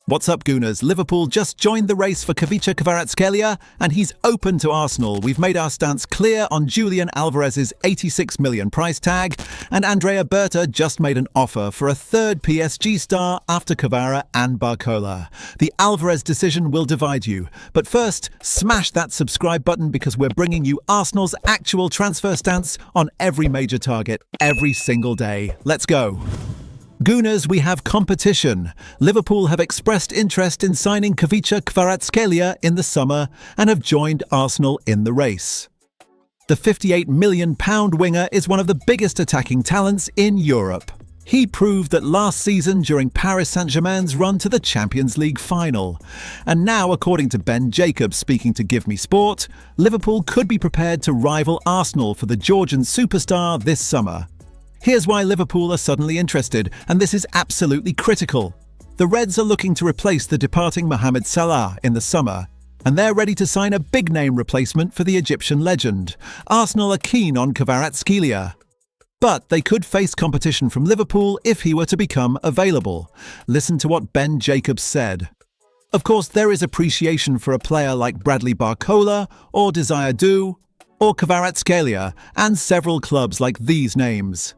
What's up, Gooners? Liverpool just joined the race for Kvaratskhelia, and he's open to Arsenal. We've made our stance clear on Julian Alvarez's 86 million price tag, and Andrea Berta just made an offer for a third PSG star after Kvara and Barcola. The Alvarez decision will divide you. But first, smash that subscribe button because we're bringing you Arsenal's actual transfer stance on every major target every single day. Let's go. Gooners, we have competition. Liverpool have expressed interest in signing Kvaratskhelia in the summer and have joined Arsenal in the race. The £58 million winger is one of the biggest attacking talents in Europe. He proved that last season during Paris Saint-Germain's run to the Champions League final. And now, according to Ben Jacobs speaking to Give Me Sport, Liverpool could be prepared to rival Arsenal for the Georgian superstar this summer. Here's why Liverpool are suddenly interested, and this is absolutely critical. The Reds are looking to replace the departing Mohamed Salah in the summer, and they're ready to sign a big-name replacement for the Egyptian legend. Arsenal are keen on Kvaratskhelia, but they could face competition from Liverpool if he were to become available. Listen to what Ben Jacobs said. Of course, there is appreciation for a player like Bradley Barcola or Desire Du or Kvaratskhelia, and several clubs like these names.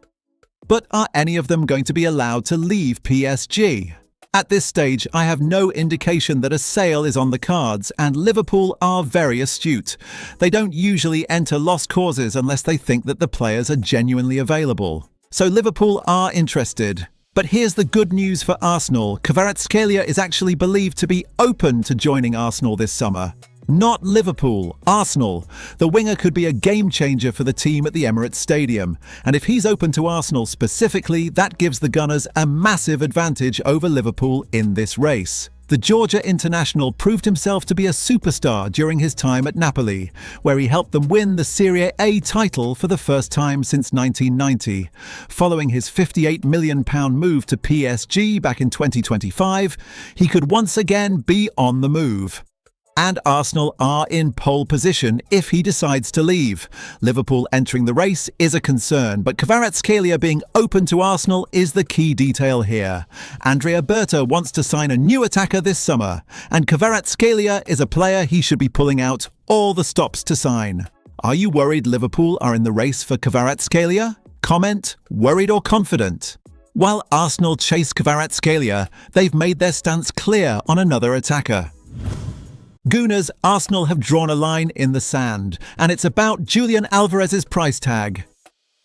But are any of them going to be allowed to leave PSG? At this stage, I have no indication that a sale is on the cards, and Liverpool are very astute. They don't usually enter lost causes unless they think that the players are genuinely available. So Liverpool are interested. But here's the good news for Arsenal. Kvaratskhelia is actually believed to be open to joining Arsenal this summer. Not Liverpool, Arsenal. The winger could be a game-changer for the team at the Emirates Stadium. And if he's open to Arsenal specifically, that gives the Gunners a massive advantage over Liverpool in this race. The Georgia international proved himself to be a superstar during his time at Napoli, where he helped them win the Serie A title for the first time since 1990. Following his £58 million move to PSG back in 2025, he could once again be on the move. And Arsenal are in pole position if he decides to leave. Liverpool entering the race is a concern, but Kvaratskhelia being open to Arsenal is the key detail here. Andrea Berta wants to sign a new attacker this summer, and Kvaratskhelia is a player he should be pulling out all the stops to sign. Are you worried Liverpool are in the race for Kvaratskhelia? Comment, worried or confident? While Arsenal chase Kvaratskhelia, they've made their stance clear on another attacker. Gooners, Arsenal have drawn a line in the sand, and it's about Julian Alvarez's price tag.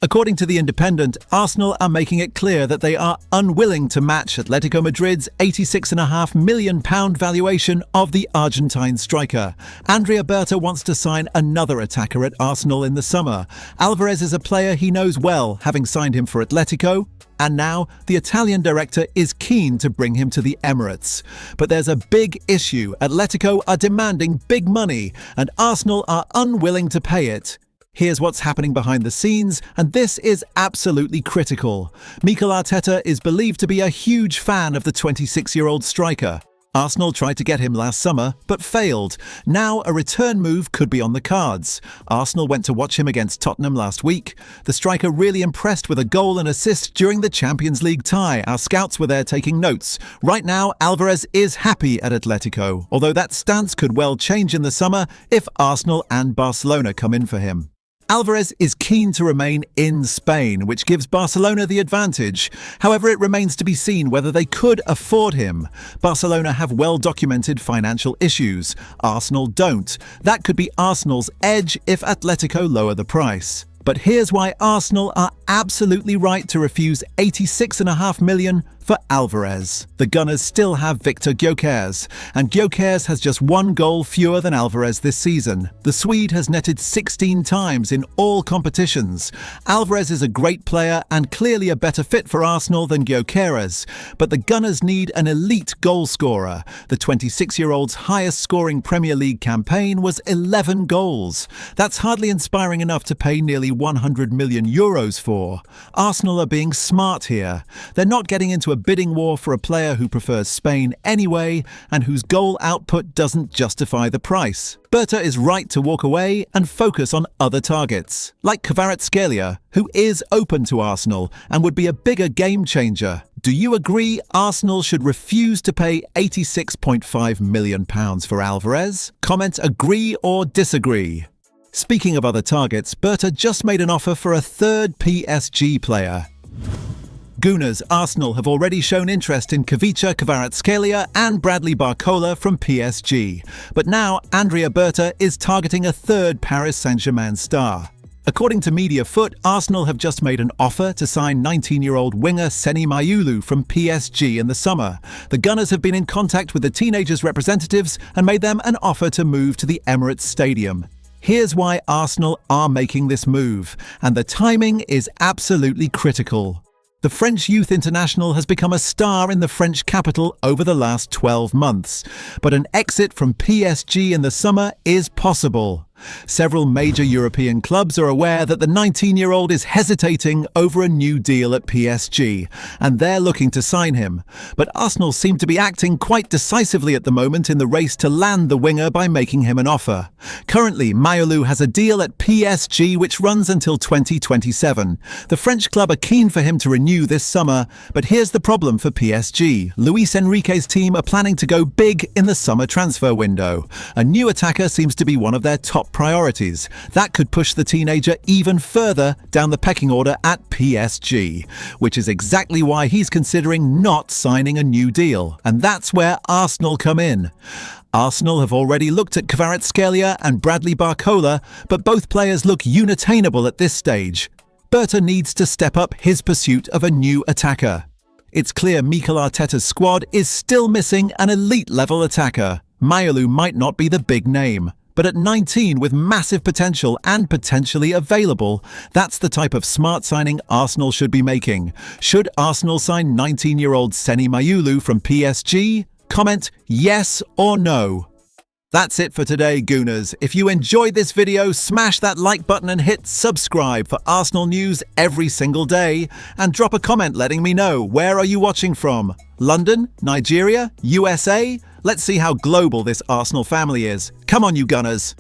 According to The Independent, Arsenal are making it clear that they are unwilling to match Atletico Madrid's £86.5 million valuation of the Argentine striker. Andrea Berta wants to sign another attacker at Arsenal in the summer. Alvarez is a player he knows well, having signed him for Atletico, and now the Italian director is keen to bring him to the Emirates. But there's a big issue. Atletico are demanding big money, and Arsenal are unwilling to pay it. Here's what's happening behind the scenes, and this is absolutely critical. Mikel Arteta is believed to be a huge fan of the 26-year-old striker. Arsenal tried to get him last summer, but failed. Now a return move could be on the cards. Arsenal went to watch him against Tottenham last week. The striker really impressed with a goal and assist during the Champions League tie. Our scouts were there taking notes. Right now, Alvarez is happy at Atletico, although that stance could well change in the summer if Arsenal and Barcelona come in for him. Alvarez is keen to remain in Spain, which gives Barcelona the advantage. However, it remains to be seen whether they could afford him. Barcelona have well-documented financial issues. Arsenal don't. That could be Arsenal's edge if Atletico lower the price. But here's why Arsenal are absolutely right to refuse £86.5 million for Alvarez. The Gunners still have Victor Gyökeres, and Gyökeres has just one goal fewer than Alvarez this season. The Swede has netted 16 times in all competitions. Alvarez is a great player and clearly a better fit for Arsenal than Gyökeres, but the Gunners need an elite goal scorer. The 26-year-old's highest scoring Premier League campaign was 11 goals. That's hardly inspiring enough to pay nearly €100 million for. Arsenal are being smart here. They're not getting into a a bidding war for a player who prefers Spain anyway and whose goal output doesn't justify the price. Berta is right to walk away and focus on other targets, like Kvaratskhelia, who is open to Arsenal and would be a bigger game changer. Do you agree Arsenal should refuse to pay £86.5 million for Alvarez? Comment agree or disagree. Speaking of other targets, Berta just made an offer for a third PSG player. Gooners, Arsenal have already shown interest in Khvicha Kvaratskhelia and Bradley Barcola from PSG. But now Andrea Berta is targeting a third Paris Saint-Germain star. According to Media Foot, Arsenal have just made an offer to sign 19-year-old winger Seny Mayulu from PSG in the summer. The Gunners have been in contact with the teenagers' representatives and made them an offer to move to the Emirates Stadium. Here's why Arsenal are making this move, and the timing is absolutely critical. The French youth international has become a star in the French capital over the last 12 months, but an exit from PSG in the summer is possible. Several major European clubs are aware that the 19-year-old is hesitating over a new deal at PSG, and they're looking to sign him. But Arsenal seem to be acting quite decisively at the moment in the race to land the winger by making him an offer. Currently, Mayulu has a deal at PSG which runs until 2027. The French club are keen for him to renew this summer, but here's the problem for PSG. Luis Enrique's team are planning to go big in the summer transfer window. A new attacker seems to be one of their top priorities. That could push the teenager even further down the pecking order at PSG, which is exactly why he's considering not signing a new deal. And that's where Arsenal come in. Arsenal have already looked at Kvaratskhelia and Bradley Barcola, but both players look unattainable at this stage. Berta needs to step up his pursuit of a new attacker. It's clear Mikel Arteta's squad is still missing an elite-level attacker. Mayulu might not be the big name, but at 19 with massive potential and potentially available, that's the type of smart signing Arsenal should be making. Should Arsenal sign 19-year-old Seny Mayulu from PSG? Comment yes or no. That's it for today, Gooners. If you enjoyed this video, smash that like button and hit subscribe for Arsenal news every single day. And drop a comment letting me know, where are you watching from? London? Nigeria? USA? Let's see how global this Arsenal family is. Come on, you Gunners.